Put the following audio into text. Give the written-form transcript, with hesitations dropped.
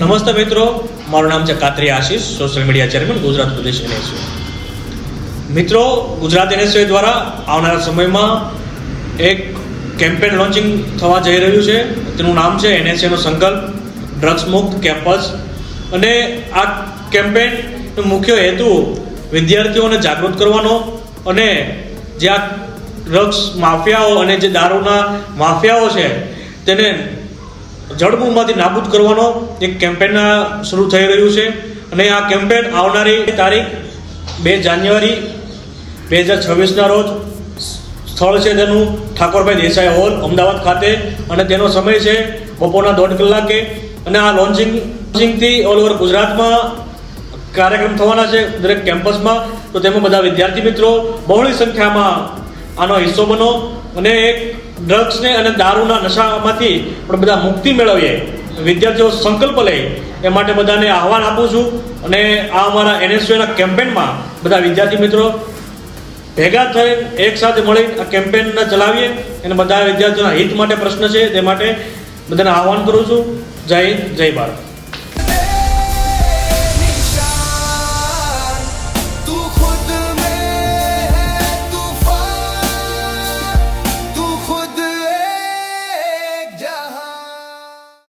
નમસ્તે મિત્રો, મારું નામ છે કાતરી આશીષ, સોશિયલ મીડિયા ચેરમેન ગુજરાત પ્રદેશ NSU. મિત્રો, ગુજરાત NSU દ્વારા આવનારા સમયમાં એક કેમ્પેન લોન્ચિંગ થવા જઈ રહ્યું છે. તેનું નામ છે NSU નો સંકલ્પ ડ્રગ્સ મુક્ત કેમ્પસ. અને આ કેમ્પેનનો મુખ્ય હેતુ વિદ્યાર્થીઓને જાગૃત કરવાનો અને જે આ ડ્રગ્સ માફિયાઓ અને જે દારૂના માફિયાઓ છે તેને જડમૂળમાંથી નાબૂદ કરવાનો એક કેમ્પેન શરૂ થઈ રહ્યું છે. અને આ કેમ્પેન આવનારી તારીખ 2 જાન્યુઆરી 2026ના રોજ સ્થળ છે તેનું ઠાકોરભાઈ દેસાઈ હોલ અમદાવાદ ખાતે, અને તેનો સમય છે બપોરના 1:30 કલાકે. અને આ લોન્ચિંગથી ઓલ ઓવર ગુજરાતમાં કાર્યક્રમ થવાના છે દરેક કેમ્પસમાં. તો તેમાં બધા વિદ્યાર્થી મિત્રો બહોળી સંખ્યામાં આનો હિસ્સો બનો અને એક ડ્રગ્સને અને દારૂના નશામાંથી આપણે બધા મુક્તિ મેળવીએ, વિદ્યાર્થીઓ સંકલ્પ લે, એ માટે બધાને આહવાન આપું છું. અને આ અમારા NSUના કેમ્પેનમાં બધા વિદ્યાર્થી મિત્રો ભેગા થઈ એક સાથે મળી આ કેમ્પેનને ચલાવીએ. અને બધા વિદ્યાર્થીઓના હિત માટે પ્રશ્ન છે તે માટે બધાને આહવાન કરું છું. જય હિન્દ, જય ભારત.